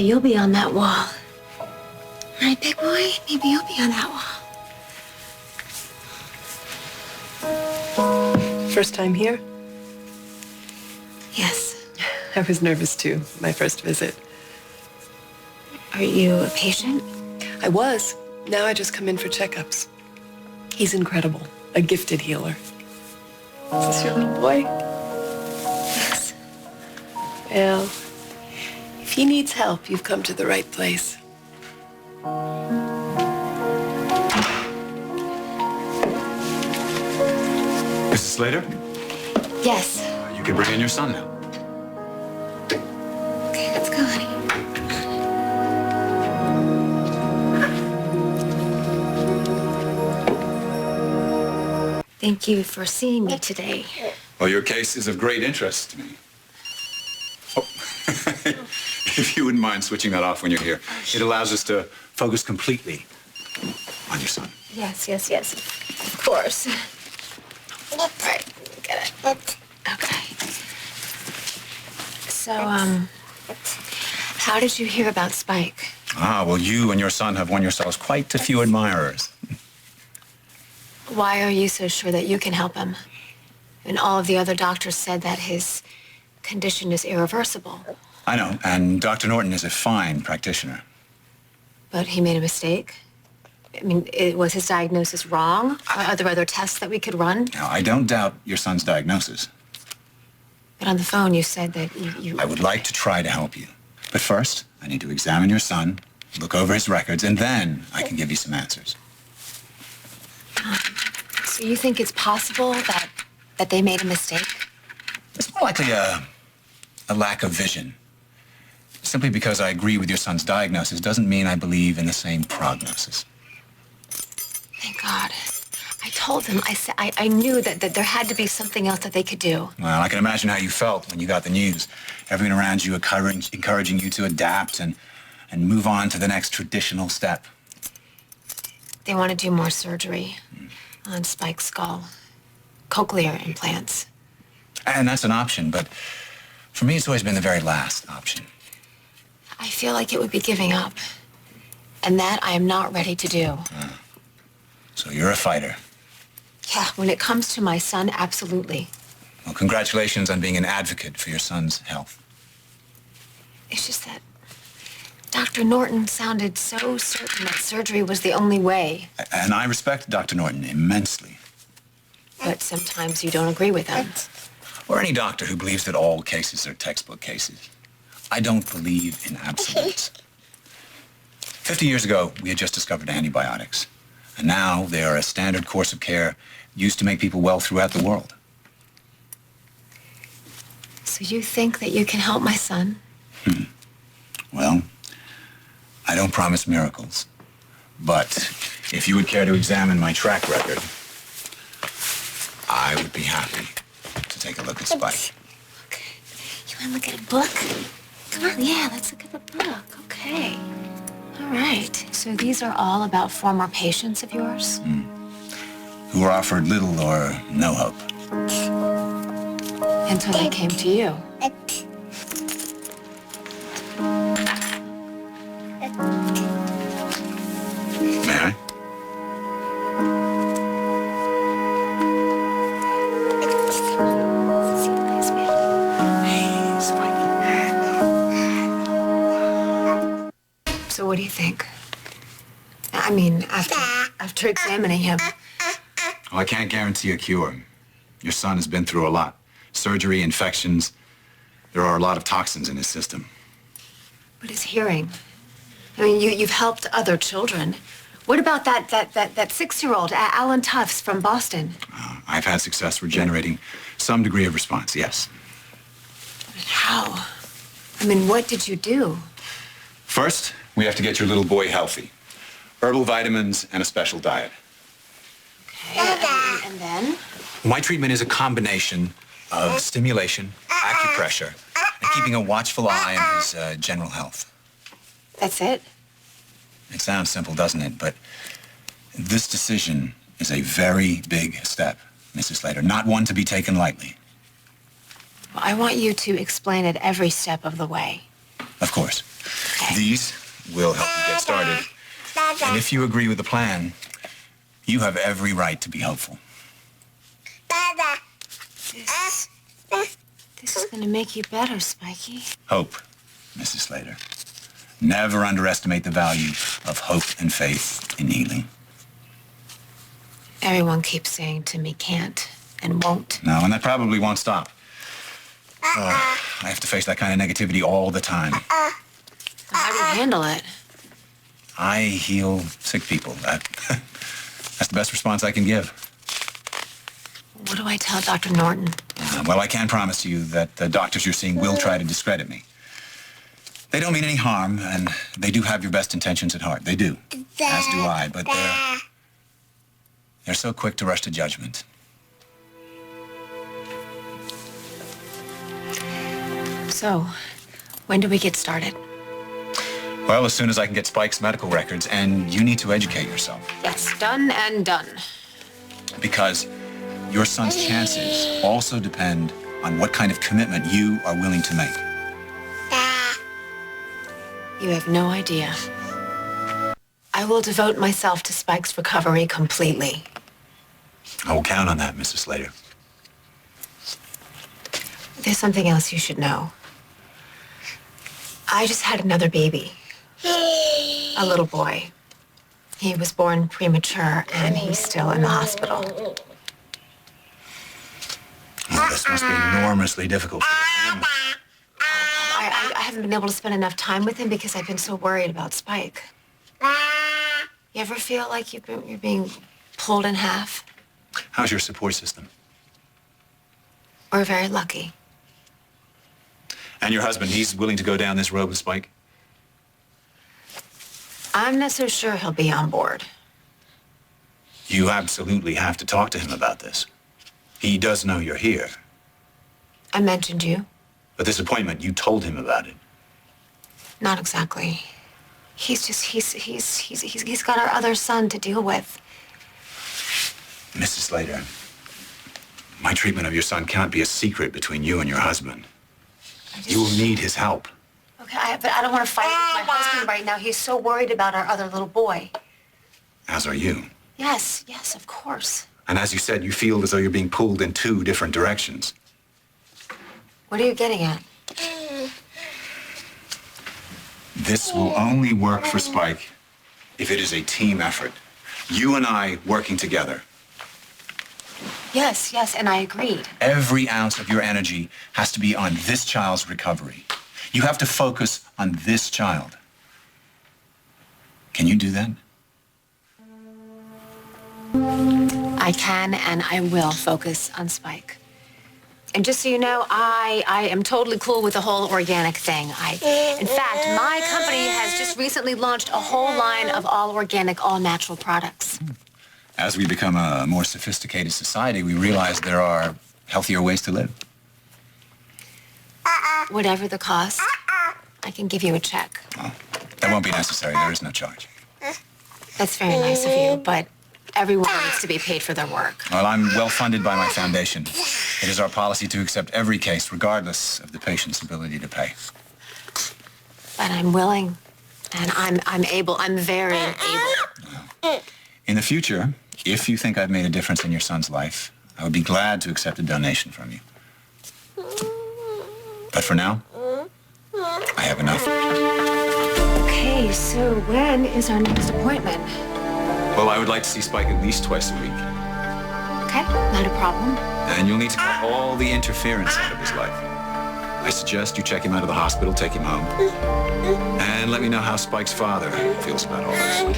You'll be on that wall. Right, big boy? Maybe you'll be on that wall. First time here? Yes. I was nervous too, my first visit. Are you a patient? I was. Now I just come in for checkups. He's incredible. A gifted healer. Is this your little boy? Yes. Well, if he needs help, you've come to the right place. Mrs. Slater, Yes. you can bring in your son now. Okay, let's go, honey. Thank you for seeing me today. Well, your case is of great interest to me. Oh, if you wouldn't mind switching that off when you're here. It allows us to focus completely on your son. Yes. Of course. Right, get it. Okay. So, how did you hear about Spike? Ah, well, you and your son have won yourselves quite a few admirers. Why are you so sure that you can help him? And all of the other doctors said that his condition is irreversible. I know, and Dr. Norton is a fine practitioner. But he made a mistake? I mean, was his diagnosis wrong? Are there other tests that we could run? Now, I don't doubt your son's diagnosis. But on the phone, you said that you... I would like to try to help you. But first, I need to examine your son, look over his records, and then I can give you some answers. So you think it's possible that they made a mistake? It's more likely a lack of vision. Simply because I agree with your son's diagnosis doesn't mean I believe in the same prognosis. Thank God. I told them, I knew that there had to be something else that they could do. Well, I can imagine how you felt when you got the news. Everyone around you encouraging you to adapt and move on to the next traditional step. They want to do more surgery on Spike's skull. Cochlear implants. And that's an option, but for me, it's always been the very last option. I feel like it would be giving up. And that I am not ready to do. So you're a fighter. Yeah, when it comes to my son, absolutely. Well, congratulations on being an advocate for your son's health. It's just that Dr. Norton sounded so certain that surgery was the only way. And I respect Dr. Norton immensely. But sometimes you don't agree with him. Or any doctor who believes that all cases are textbook cases. I don't believe in absolutes. 50 years ago, we had just discovered antibiotics. And now they are a standard course of care used to make people well throughout the world. So you think that you can help my son? Well, I don't promise miracles. But if you would care to examine my track record, I would be happy to take a look at Spike. Okay. You want to look at a book? Come on, yeah, let's look at the book. Okay. All right. So these are all about former patients of yours? Who were offered little or no hope. Until they came to you. May I? So what do you think? I mean, after examining him. Oh, I can't guarantee a cure. Your son has been through a lot. Surgery, infections. There are a lot of toxins in his system. But his hearing. I mean, you've helped other children. What about that 6-year-old, Alan Tufts from Boston? I've had success regenerating some degree of response, yes. But how? I mean, what did you do? First, we have to get your little boy healthy. Herbal vitamins and a special diet. Okay, and then? My treatment is a combination of stimulation, acupressure, and keeping a watchful eye on his general health. That's it? It sounds simple, doesn't it? But this decision is a very big step, Mrs. Slater, not one to be taken lightly. Well, I want you to explain it every step of the way. Of course. These will help you get started. And if you agree with the plan, you have every right to be hopeful. This is going to make you better, Spiky. Hope, Mrs. Slater. Never underestimate the value of hope and faith in healing. Everyone keeps saying to me can't and won't. No, and that probably won't stop. I have to face that kind of negativity all the time. So how do you handle it? I heal sick people. That's the best response I can give. What do I tell Dr. Norton? Well, I can promise you that the doctors you're seeing will try to discredit me. They don't mean any harm, and they do have your best intentions at heart. They do, as do I, but they're so quick to rush to judgment. So, when do we get started? Well, as soon as I can get Spike's medical records, and you need to educate yourself. Yes, done and done. Because your son's chances also depend on what kind of commitment you are willing to make. You have no idea. I will devote myself to Spike's recovery completely. I will count on that, Mrs. Slater. There's something else you should know. I just had another baby. A little boy. He was born premature, and he's still in the hospital. Oh, this must be enormously difficult for your family. I haven't been able to spend enough time with him because I've been so worried about Spike. You ever feel like you're being pulled in half? How's your support system? We're very lucky. And your husband, he's willing to go down this road with Spike? I'm not so sure he'll be on board. You absolutely have to talk to him about this. He does know you're here. I mentioned you. But this appointment, you told him about it. Not exactly. He's got our other son to deal with. Mrs. Slater, my treatment of your son can't be a secret between you and your husband. You will need his help. Okay, but I don't want to fight with my husband right now. He's so worried about our other little boy. As are you. Yes, of course. And as you said, you feel as though you're being pulled in two different directions. What are you getting at? This will only work for Spike if it is a team effort. You and I working together. Yes, and I agreed. Every ounce of your energy has to be on this child's recovery. You have to focus on this child. Can you do that? I can and I will focus on Spike. And just so you know, I am totally cool with the whole organic thing. In fact, my company has just recently launched a whole line of all organic, all natural products. As we become a more sophisticated society, we realize there are healthier ways to live. Whatever the cost, I can give you a check. Well, that won't be necessary. There is no charge. That's very nice of you, but everyone needs to be paid for their work. Well, I'm well funded by my foundation. It is our policy to accept every case, regardless of the patient's ability to pay. But I'm willing, and I'm able. I'm very able. In the future, if you think I've made a difference in your son's life, I would be glad to accept a donation from you. But for now, I have enough. Okay, so when is our next appointment? Well, I would like to see Spike at least twice a week. Okay, not a problem. And you'll need to cut all the interference out of his life. I suggest you check him out of the hospital, take him home, and let me know how Spike's father feels about all this.